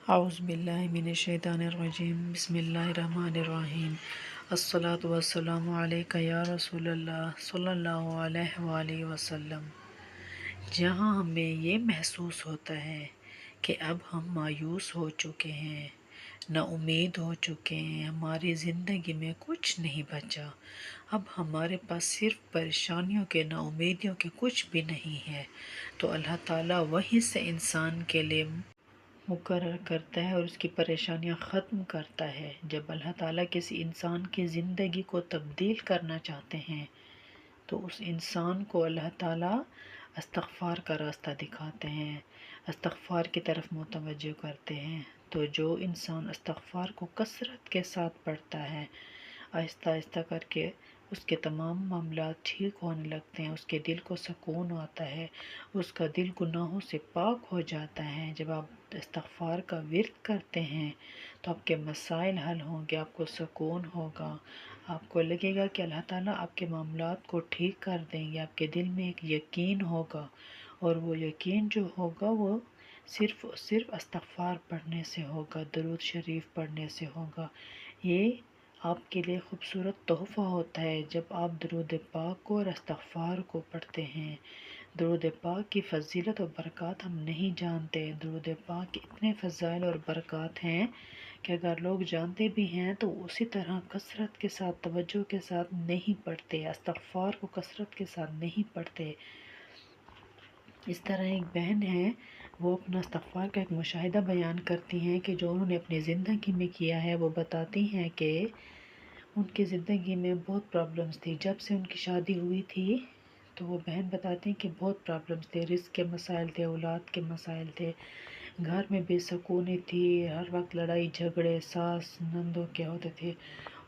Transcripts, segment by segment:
اعوذ باللہ من الشیطان الرجیم بسم اللہ الرحمن الرحیم الصلاۃ والسلام علیک یا رسول اللہ صلی اللہ علیہ وآلہ وسلم۔ جہاں ہمیں یہ محسوس ہوتا ہے کہ اب ہم مایوس ہو چکے ہیں، نا امید ہو چکے ہیں، ہماری زندگی میں کچھ نہیں بچا، اب ہمارے پاس صرف پریشانیوں کے، نا امیدیوں کے کچھ بھی نہیں ہے، تو اللہ تعالیٰ وہیں سے انسان کے لیے مقرر کرتا ہے اور اس کی پریشانیاں ختم کرتا ہے۔ جب اللہ تعالیٰ کسی انسان کی زندگی کو تبدیل کرنا چاہتے ہیں تو اس انسان کو اللہ تعالیٰ استغفار کا راستہ دکھاتے ہیں، استغفار کی طرف متوجہ کرتے ہیں۔ تو جو انسان استغفار کو کثرت کے ساتھ پڑھتا ہے، آہستہ آہستہ کر کے اس کے تمام معاملات ٹھیک ہونے لگتے ہیں، اس کے دل کو سکون آتا ہے، اس کا دل گناہوں سے پاک ہو جاتا ہے۔ جب آپ استغفار کا ورد کرتے ہیں تو آپ کے مسائل حل ہوں گے، آپ کو سکون ہوگا، آپ کو لگے گا کہ اللہ تعالیٰ آپ کے معاملات کو ٹھیک کر دیں گے، آپ کے دل میں ایک یقین ہوگا، اور وہ یقین جو ہوگا وہ صرف استغفار پڑھنے سے ہوگا، درود شریف پڑھنے سے ہوگا۔ یہ آپ کے لیے خوبصورت تحفہ ہوتا ہے جب آپ درود پاک کو اور استغفار کو پڑھتے ہیں۔ درود پاک کی فضیلت اور برکات ہم نہیں جانتے۔ درود پاک کے اتنے فضائل اور برکات ہیں کہ اگر لوگ جانتے بھی ہیں تو اسی طرح کثرت کے ساتھ، توجہ کے ساتھ نہیں پڑھتے، استغفار کو کثرت کے ساتھ نہیں پڑھتے۔ اس طرح ایک بہن ہے، وہ اپنا استغفار کا ایک مشاہدہ بیان کرتی ہیں کہ جو انہوں نے اپنی زندگی میں کیا ہے۔ وہ بتاتی ہیں کہ ان کی زندگی میں بہت پرابلمس تھی، جب سے ان کی شادی ہوئی تھی تو وہ بہن بتاتی ہیں کہ بہت پرابلمس تھے، رزق کے مسائل تھے، اولاد کے مسائل تھے، گھر میں بے سکونی تھی، ہر وقت لڑائی جھگڑے ساس نندوں کے ہوتے تھے،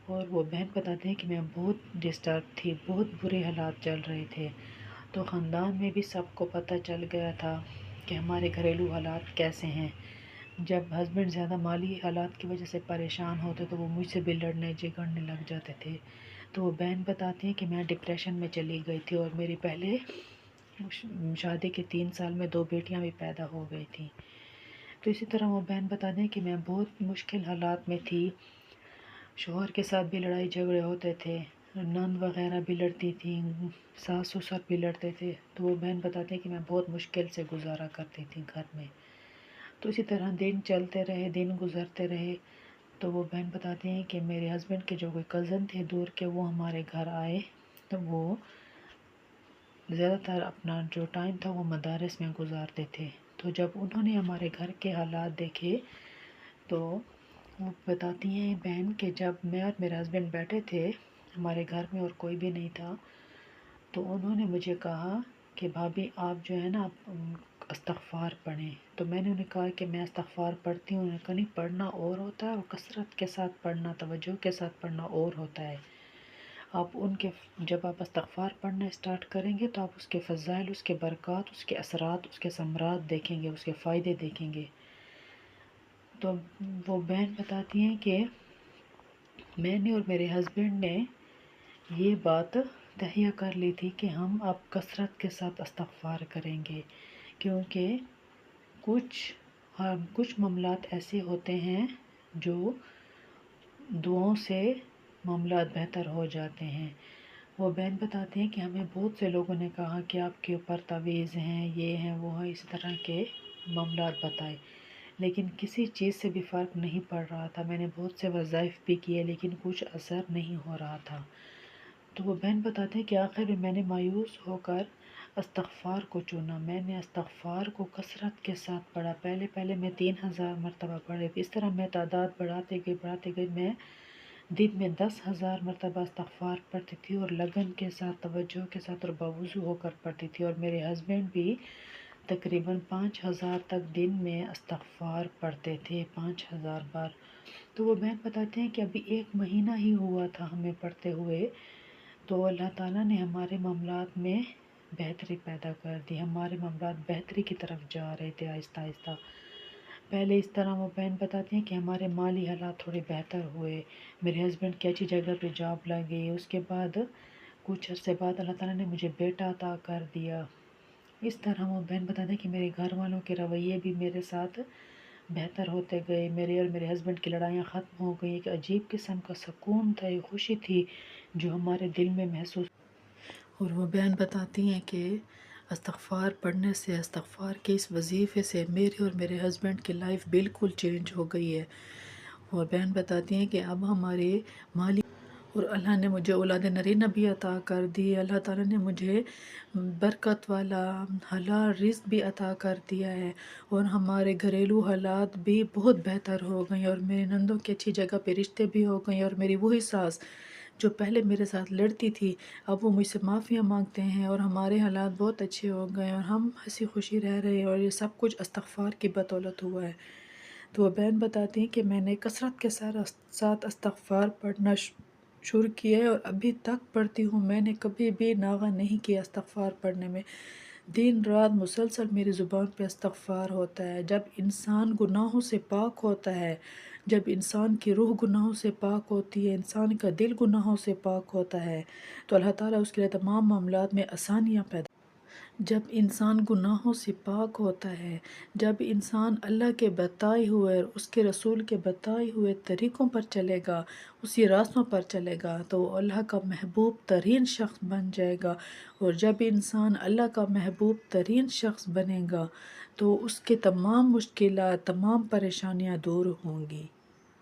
اور وہ بہن بتاتے ہیں کہ میں بہت ڈسٹرب تھی، بہت برے حالات چل رہے تھے۔ تو خاندان میں بھی سب کو پتہ چل گیا تھا کہ ہمارے گھریلو حالات کیسے ہیں۔ جب ہسبینڈ زیادہ مالی حالات کی وجہ سے پریشان ہوتے تو وہ مجھ سے بھی لڑنے جھگڑنے لگ جاتے تھے۔ تو وہ بہن بتاتی ہیں کہ میں ڈپریشن میں چلی گئی تھی، اور میری پہلے شادی کے 3 سال میں 2 بیٹیاں بھی پیدا ہو گئی تھیں۔ تو اسی طرح وہ بہن بتاتے ہیں کہ میں بہت مشکل حالات میں تھی، شوہر کے ساتھ بھی لڑائی جھگڑے ہوتے تھے، نند وغیرہ بھی لڑتی تھیں، ساس سسر بھی لڑتے تھے۔ تو وہ بہن بتاتے ہیں کہ میں بہت مشکل سے گزارا کرتی تھی گھر میں۔ تو اسی طرح دن چلتے رہے، دن گزرتے رہے۔ تو وہ بہن بتاتی ہیں کہ میرے ہسبینڈ کے جو کوئی کزن تھے دور کے، وہ ہمارے گھر آئے، تو وہ زیادہ تر اپنا جو ٹائم تھا وہ مدارس میں گزارتے تھے۔ تو جب انہوں نے ہمارے گھر کے حالات دیکھے تو وہ بتاتی ہیں بہن کہ جب میں اور میرے ہسبینڈ بیٹھے تھے ہمارے گھر میں اور کوئی بھی نہیں تھا، تو انہوں نے مجھے کہا کہ بھابھی آپ جو ہے نا آپ استغفار پڑھیں۔ تو میں نے انہیں کہا کہ میں استغفار پڑھتی ہوں۔ انہوں نے کہا نہیں، پڑھنا اور ہوتا ہے اور کثرت کے ساتھ پڑھنا، توجہ کے ساتھ پڑھنا اور ہوتا ہے۔ جب آپ استغفار پڑھنا اسٹارٹ کریں گے تو آپ اس کے فضائل، اس کے برکات، اس کے اثرات، اس کے ثمرات دیکھیں گے، اس کے فائدے دیکھیں گے۔ تو وہ بہن بتاتی ہیں کہ میں نے اور میرے ہسبینڈ نے یہ بات تہیہ کر لی تھی کہ ہم اب کثرت کے ساتھ استغفار کریں گے، کیونکہ کچھ معاملات ایسے ہوتے ہیں جو دعاؤں سے معاملات بہتر ہو جاتے ہیں۔ وہ بہن بتاتے ہیں کہ ہمیں بہت سے لوگوں نے کہا کہ آپ کے اوپر تعویذ ہیں، یہ ہیں وہ ہیں، اس طرح کے معاملات بتائے، لیکن کسی چیز سے بھی فرق نہیں پڑ رہا تھا۔ میں نے بہت سے وظائف بھی کیے لیکن کچھ اثر نہیں ہو رہا تھا۔ تو وہ بہن بتاتے ہیں کہ آخر میں میں نے مایوس ہو کر استغفار کو چنا۔ میں نے استغفار کو کثرت کے ساتھ پڑھا۔ پہلے میں 3000 مرتبہ پڑھے، اس طرح میں تعداد بڑھاتے گئی، میں دن میں 10,000 مرتبہ استغفار پڑھتی تھی، اور لگن کے ساتھ، توجہ کے ساتھ اور باوضو ہو کر پڑھتی تھی۔ اور میرے ہسبینڈ بھی تقریباً 5,000 تک دن میں استغفار پڑھتے تھے، 5,000 بار۔ تو وہ بہن بتاتے ہیں کہ ابھی 1 مہینہ ہی ہوا تھا ہمیں پڑھتے ہوئے، تو اللہ تعالیٰ نے ہمارے معاملات میں بہتری پیدا کر دی، ہمارے معاملات بہتری کی طرف جا رہے تھے آہستہ آہستہ۔ پہلے اس طرح وہ بہن بتاتی ہیں کہ ہمارے مالی حالات تھوڑے بہتر ہوئے، میرے ہسبینڈ کی اچھی جگہ پہ جاب لگ گئی، اس کے بعد کچھ عرصے بعد اللہ تعالیٰ نے مجھے بیٹا عطا کر دیا۔ اس طرح وہ بہن بتاتے ہیں کہ میرے گھر والوں کے رویے بھی میرے ساتھ بہتر ہوتے گئے، میرے اور میرے ہسبینڈ کی لڑائیاں ختم ہو گئی، ایک عجیب قسم کا سکون تھا، ایک خوشی تھی جو ہمارے دل میں محسوس۔ اور وہ بہن بتاتی ہیں کہ استغفار پڑھنے سے، استغفار کے اس وظیفے سے میرے اور میرے ہسبینڈ کی لائف بالکل چینج ہو گئی ہے۔ اور بہن بتاتی ہیں کہ اب ہمارے مالی، اور اللہ نے مجھے اولاد نرینہ بھی عطا کر دی، اللہ تعالیٰ نے مجھے برکت والا حلال رزق بھی عطا کر دیا ہے، اور ہمارے گھریلو حالات بھی بہت بہتر ہو گئے، اور میری نندوں کی اچھی جگہ پہ رشتے بھی ہو گئے، اور میری وہی ساس جو پہلے میرے ساتھ لڑتی تھی اب وہ مجھ سے معافیاں مانگتے ہیں، اور ہمارے حالات بہت اچھے ہو گئے، اور ہم ہنسی خوشی رہ رہے ہیں، اور یہ سب کچھ استغفار کی بدولت ہوا ہے۔ تو وہ بہن بتاتی ہیں کہ میں نے کثرت کے ساتھ استغفار پڑھنا شروع کیا ہے، اور ابھی تک پڑھتی ہوں، میں نے کبھی بھی ناغہ نہیں کیا استغفار پڑھنے میں، دن رات مسلسل میری زبان پہ استغفار ہوتا ہے۔ جب انسان گناہوں سے پاک ہوتا ہے، جب انسان کی روح گناہوں سے پاک ہوتی ہے، انسان کا دل گناہوں سے پاک ہوتا ہے، تو اللہ تعالیٰ اس کے لیے تمام معاملات میں آسانیاں پیدا۔ جب انسان گناہوں سے پاک ہوتا ہے، جب انسان اللہ کے بتائے ہوئے اور اس کے رسول کے بتائے ہوئے طریقوں پر چلے گا، اسی راستوں پر چلے گا، تو وہ اللہ کا محبوب ترین شخص بن جائے گا، اور جب انسان اللہ کا محبوب ترین شخص بنے گا تو اس کے تمام مشکلات، تمام پریشانیاں دور ہوں گی۔